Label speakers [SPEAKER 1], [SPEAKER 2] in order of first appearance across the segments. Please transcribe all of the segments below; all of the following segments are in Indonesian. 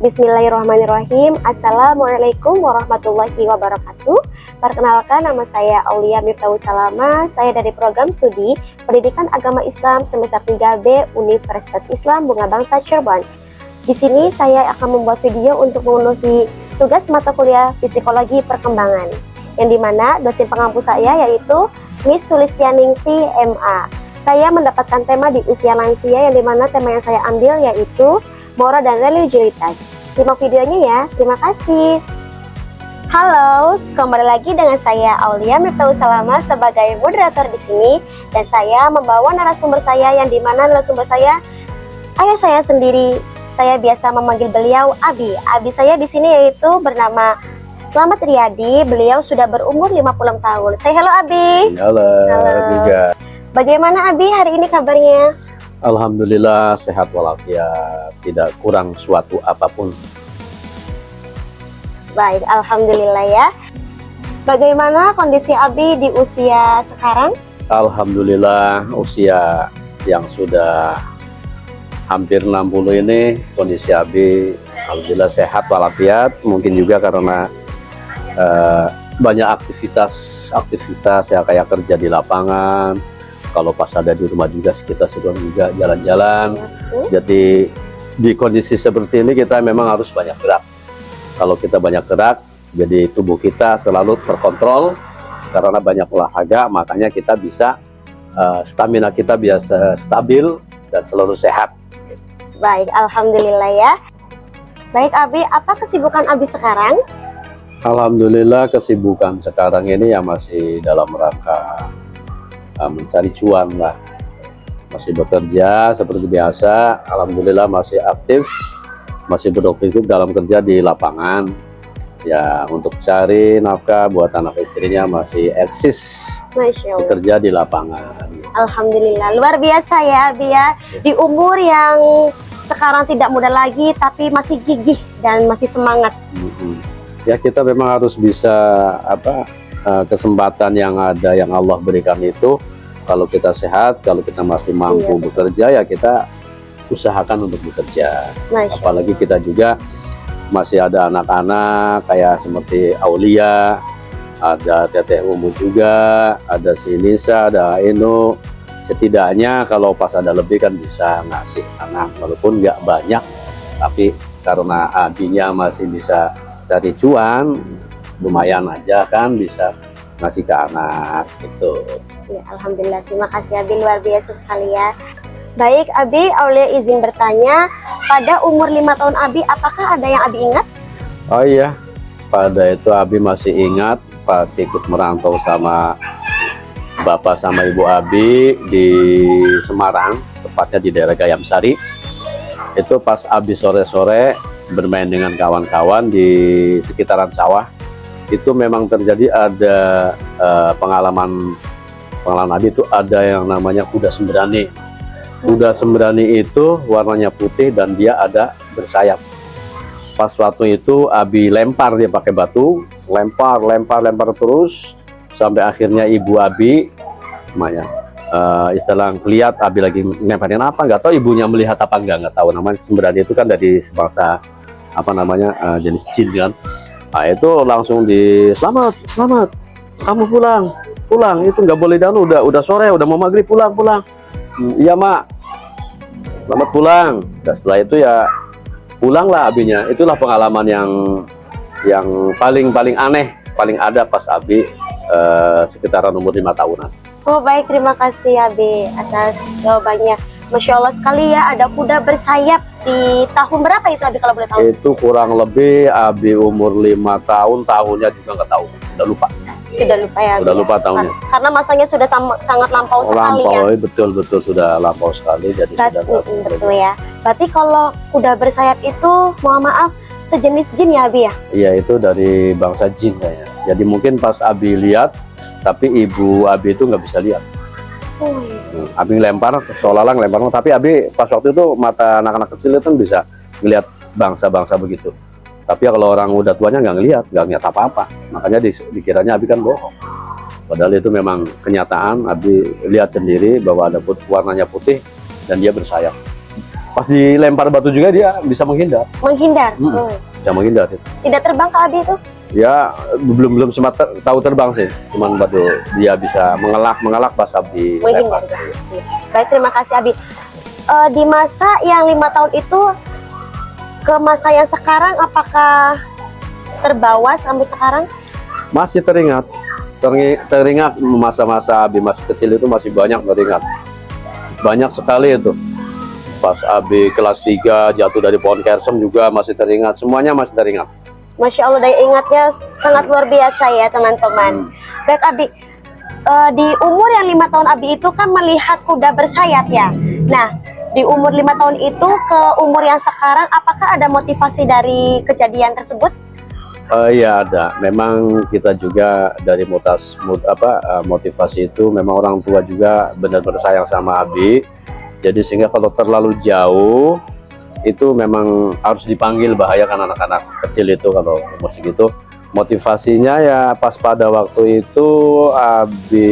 [SPEAKER 1] Bismillahirrahmanirrahim. Assalamualaikum warahmatullahi wabarakatuh. Perkenalkan, nama saya Aulia Miftahul Salama. Saya dari program studi Pendidikan Agama Islam semester 3B Universitas Islam Bunga Bangsa Cirebon. Di sini saya akan membuat video untuk memenuhi tugas mata kuliah Psikologi Perkembangan, yang dimana dosen pengampu saya yaitu Miss Sulistianingsih MA. Saya mendapatkan tema di usia lansia, yang dimana tema yang saya ambil yaitu moral dan religiusitas. Simak videonya ya, terima kasih. Halo, kembali lagi dengan saya Aulia Miftahul Salama sebagai moderator di sini, dan saya membawa narasumber saya, yang dimana narasumber saya ayah saya sendiri. Saya biasa memanggil beliau Abi. Abi saya di sini yaitu bernama Slamet Riyadi. Beliau sudah berumur 50 tahun. Say hello Abi.
[SPEAKER 2] Halo juga.
[SPEAKER 1] Bagaimana Abi hari ini kabarnya?
[SPEAKER 2] Alhamdulillah sehat walafiat, tidak kurang suatu apapun.
[SPEAKER 1] Baik, alhamdulillah ya. Bagaimana kondisi Abi di usia sekarang?
[SPEAKER 2] Alhamdulillah usia yang sudah hampir 60 ini, kondisi Abi alhamdulillah sehat walafiat. Mungkin juga karena banyak aktivitas ya, kayak kerja di lapangan. Kalau pas ada di rumah juga kita sedang juga jalan-jalan. Jadi di kondisi seperti ini kita memang harus banyak gerak. Kalau kita banyak gerak, jadi tubuh kita selalu terkontrol. Karena banyak olahraga, makanya kita bisa stamina kita biasa stabil dan selalu sehat.
[SPEAKER 1] Baik, alhamdulillah ya. Baik Abi, apa kesibukan Abi sekarang?
[SPEAKER 2] Alhamdulillah kesibukan sekarang ini ya masih dalam rangka mencari cuan lah, masih bekerja seperti biasa. Alhamdulillah masih aktif, masih produktif dalam kerja di lapangan ya, untuk cari nafkah buat anak istrinya, masih eksis bekerja di lapangan.
[SPEAKER 1] Alhamdulillah, luar biasa ya Abi ya. Di umur yang sekarang tidak muda lagi, tapi masih gigih dan masih semangat.
[SPEAKER 2] Ya kita memang harus bisa kesempatan yang ada, yang Allah berikan itu, kalau kita sehat, kalau kita masih mampu bekerja, ya kita usahakan untuk bekerja. Apalagi kita juga masih ada anak-anak kayak seperti Aulia, ada Teteh Umu juga, ada si Nisa, ada Eno. Setidaknya kalau pas ada lebih kan bisa ngasih anak, walaupun nggak banyak, tapi karena adinya masih bisa cari cuan, lumayan aja kan bisa ngasih ke anak gitu.
[SPEAKER 1] Ya, alhamdulillah, terima kasih Abi, luar biasa sekali ya. Baik Abi, Aulia izin bertanya, pada umur 5 tahun Abi, apakah ada yang Abi ingat?
[SPEAKER 2] Oh iya, pada itu Abi masih ingat pas ikut merantau sama bapak sama ibu Abi di Semarang, tepatnya di daerah Gayamsari. Itu pas Abi sore-sore bermain dengan kawan-kawan di sekitaran sawah, itu memang terjadi ada pengalaman Abi itu ada yang namanya kuda sembrani. Kuda sembrani itu warnanya putih dan dia ada bersayap. Pas waktu itu Abi lempar, dia pakai batu, lempar terus sampai akhirnya ibu Abi istilah lihat Abi lagi lemparin apa, nggak tahu ibunya melihat apa, nggak tahu. Namanya sembrani itu kan dari sebangsa jenis jin kan. Nah itu langsung selamat kamu pulang, itu nggak boleh dulu, udah sore, udah mau maghrib, pulang. Iya mak, selamat pulang. Dan setelah itu ya pulanglah Abinya. Itulah pengalaman yang paling aneh, paling ada pas Abi sekitaran umur 5 tahunan.
[SPEAKER 1] Oh baik, terima kasih Abi atas jawabannya. Masya Allah sekali ya, ada kuda bersayap. Di tahun berapa itu Abi kalau boleh tahu?
[SPEAKER 2] Itu kurang lebih Abi umur 5 tahun, tahunnya juga nggak tahu, udah lupa.
[SPEAKER 1] Sudah lupa ya?
[SPEAKER 2] Sudah lupa tahunnya.
[SPEAKER 1] Karena masanya sudah sangat lampau sekali ya?
[SPEAKER 2] Betul sudah lampau sekali, jadi
[SPEAKER 1] betul ya. Berarti kalau kuda bersayap itu, mohon maaf, sejenis jin ya Abi ya?
[SPEAKER 2] Iya, itu dari bangsa jin kayaknya. Jadi mungkin pas Abi lihat, tapi ibu Abi itu nggak bisa lihat. Abi lempar, seolah-olah lempar, tapi Abi pas waktu itu mata anak-anak kecil itu bisa ngelihat bangsa-bangsa begitu. Tapi kalau orang udah tuanya nggak ngelihat apa-apa. Makanya dikiranya Abi kan bohong. Padahal itu memang kenyataan. Abi lihat sendiri bahwa ada warnanya putih dan dia bersayap. Pas dilempar batu juga dia bisa menghindar.
[SPEAKER 1] Menghindar.
[SPEAKER 2] Bisa menghindar.
[SPEAKER 1] Tidak terbang ke Abi itu?
[SPEAKER 2] Ya belum sempat tahu terbang sih, cuman batu dia bisa mengelak pas Abi
[SPEAKER 1] Menghindar.
[SPEAKER 2] lempar.
[SPEAKER 1] Baik, terima kasih Abi. Di masa yang 5 tahun itu ke masa yang sekarang, apakah terbawa sampai sekarang?
[SPEAKER 2] Masih teringat masa-masa Abi masih kecil itu, masih banyak teringat. Banyak sekali itu. Pas Abi kelas 3 jatuh dari pohon kersem juga masih teringat. Semuanya masih teringat.
[SPEAKER 1] Masya Allah, daya ingatnya sangat luar biasa ya teman-teman. Baik Abi, di umur yang 5 tahun Abi itu kan melihat kuda bersayap ya. Nah, di umur 5 tahun itu ke umur yang sekarang, apakah ada motivasi dari kejadian tersebut?
[SPEAKER 2] Ya ada. Memang kita juga dari motivasi itu memang orang tua juga benar-benar sayang sama Abi. Jadi sehingga kalau terlalu jauh itu memang harus dipanggil, bahaya kan anak-anak kecil itu kalau umur segitu. Motivasinya ya pas pada waktu itu Abi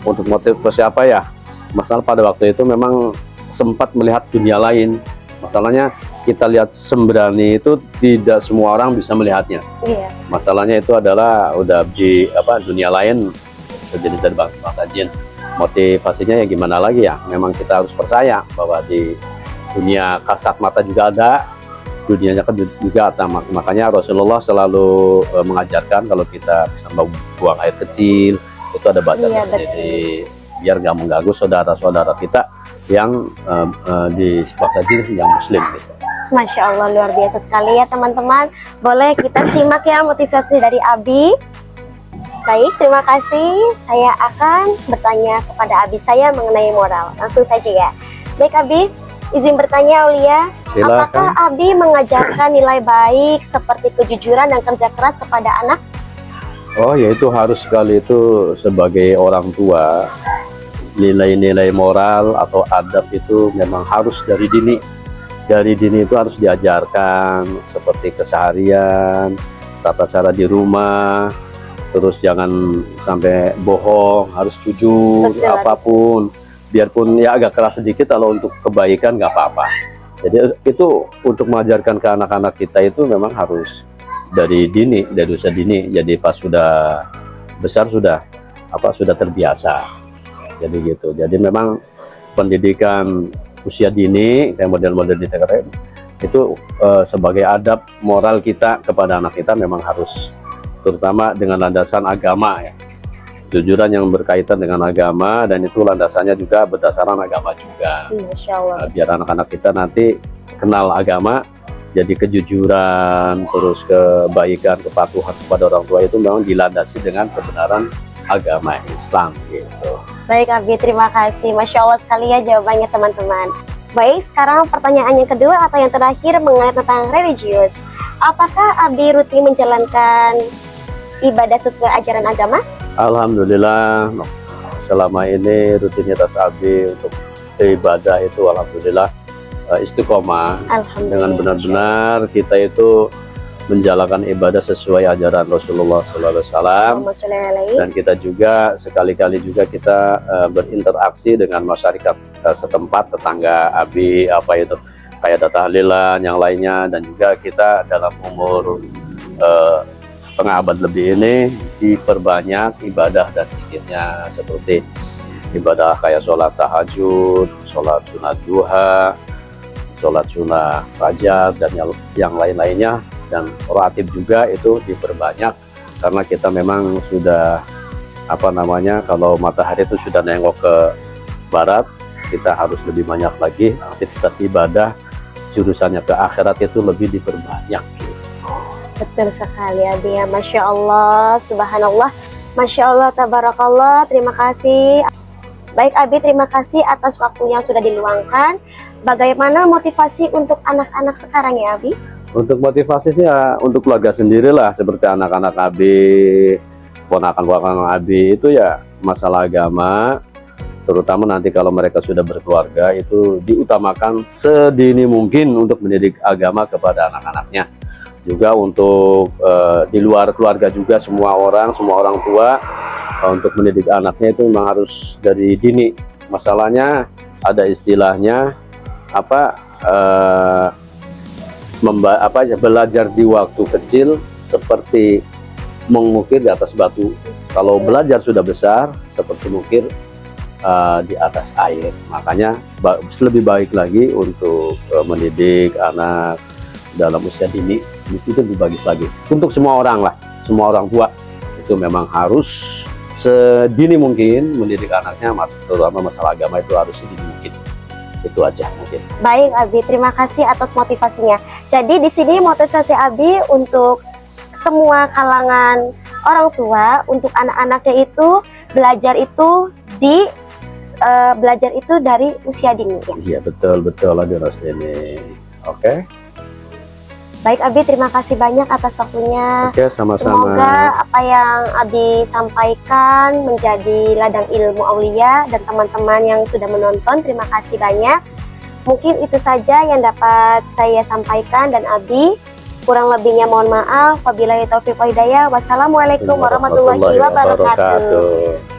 [SPEAKER 2] untuk motivasi apa ya? Masalah pada waktu itu memang sempat melihat dunia lain. Masalahnya kita lihat Sembrani itu tidak semua orang bisa melihatnya.
[SPEAKER 1] Iya.
[SPEAKER 2] Masalahnya itu adalah udah di dunia lain, sejenis dari bangsa jin. Motivasinya ya gimana lagi ya? Memang kita harus percaya bahwa di dunia kasat mata juga ada, dunianya kan juga ada. Makanya Rasulullah selalu mengajarkan kalau kita bisa buang air kecil itu ada batasnya sendiri, biar nggak mengganggu saudara-saudara kita yang di bangsa jin yang muslim gitu.
[SPEAKER 1] Masya Allah, luar biasa sekali ya teman-teman. Boleh kita simak ya motivasi dari Abi. Baik, terima kasih. Saya akan bertanya kepada Abi saya mengenai moral. Langsung saja ya. Baik Abi, izin bertanya Aulia.
[SPEAKER 2] Silakan.
[SPEAKER 1] Apakah Abi mengajarkan nilai baik seperti kejujuran dan kerja keras kepada anak?
[SPEAKER 2] Oh ya, itu harus sekali. Itu sebagai orang tua, nilai-nilai moral atau adab itu memang harus dari dini. Dari dini itu harus diajarkan seperti keseharian, tata cara di rumah, terus jangan sampai bohong, harus jujur. Betul. Apapun, biarpun ya agak keras sedikit, kalau untuk kebaikan nggak apa-apa. Jadi itu untuk mengajarkan ke anak-anak kita itu memang harus dari dini, dari usia dini. Jadi pas sudah besar sudah terbiasa. Jadi gitu. Jadi memang pendidikan usia dini kayak model-model di TKR itu sebagai adab moral kita kepada anak kita memang harus, terutama dengan landasan agama ya, kejujuran yang berkaitan dengan agama, dan itu landasannya juga berdasarkan agama juga.
[SPEAKER 1] Masya Allah.
[SPEAKER 2] Biar anak-anak kita nanti kenal agama, jadi kejujuran, terus kebaikan, kepatuhan kepada orang tua itu memang dilandasi dengan kebenaran agama Islam gitu.
[SPEAKER 1] Baik Abi, terima kasih. Masya Allah sekali ya jawabannya teman-teman. Baik, sekarang pertanyaan yang kedua atau yang terakhir mengenai tentang religius. Apakah Abi rutin menjalankan ibadah sesuai ajaran agama?
[SPEAKER 2] Alhamdulillah, selama ini rutinitas Abi untuk ibadah itu alhamdulillah istiqomah. Dengan benar-benar kita itu menjalankan ibadah sesuai ajaran Rasulullah SAW, dan kita juga sekali-kali juga kita berinteraksi dengan masyarakat setempat, tetangga Abi kayak tahlilan yang lainnya, dan juga kita dalam umur setengah abad lebih ini diperbanyak ibadah dan zikirnya, seperti ibadah kayak sholat tahajud, sholat sunat duha, sholat sunnah fajar, dan yang lain-lainnya. Dan ratib juga itu diperbanyak, karena kita memang sudah kalau matahari itu sudah nengok ke barat, kita harus lebih banyak lagi aktivitas ibadah jurusannya ke akhirat itu lebih diperbanyak.
[SPEAKER 1] Betul sekali Abi ya. Masya Allah, subhanallah, Masya Allah, tabarakallah. Terima kasih. Baik Abi, terima kasih atas waktu yang sudah diluangkan. Bagaimana motivasi untuk anak-anak sekarang ya Abi?
[SPEAKER 2] Untuk motivasi sih ya untuk keluarga sendirilah, seperti anak-anak Abi, ponakan-ponakan Abi itu ya masalah agama, terutama nanti kalau mereka sudah berkeluarga itu diutamakan sedini mungkin untuk mendidik agama kepada anak-anaknya. Juga untuk di luar keluarga juga semua orang tua untuk mendidik anaknya itu memang harus dari dini. Masalahnya ada istilahnya belajar di waktu kecil seperti mengukir di atas batu. Kalau belajar sudah besar seperti mengukir di atas air. Makanya lebih baik lagi untuk mendidik anak dalam usia dini itu lebih bagus lagi. Untuk semua orang lah, semua orang tua itu memang harus sedini mungkin mendidik anaknya, terutama masalah agama itu harus sedini mungkin. Itu aja mungkin.
[SPEAKER 1] Baik Abi, terima kasih atas motivasinya. Jadi di sini motivasi Abi untuk semua kalangan orang tua, untuk anak-anaknya itu belajar itu dari usia dini ya.
[SPEAKER 2] Iya betul Adi Rostini. Oke.
[SPEAKER 1] Baik Abi, terima kasih banyak atas waktunya.
[SPEAKER 2] Oke, sama-sama.
[SPEAKER 1] Semoga apa yang Abi sampaikan menjadi ladang ilmu aulia, dan teman-teman yang sudah menonton, terima kasih banyak. Mungkin itu saja yang dapat saya sampaikan, dan Abi kurang lebihnya mohon maaf. Wabillahi taufiq wal hidayah. Wassalamualaikum warahmatullahi wabarakatuh.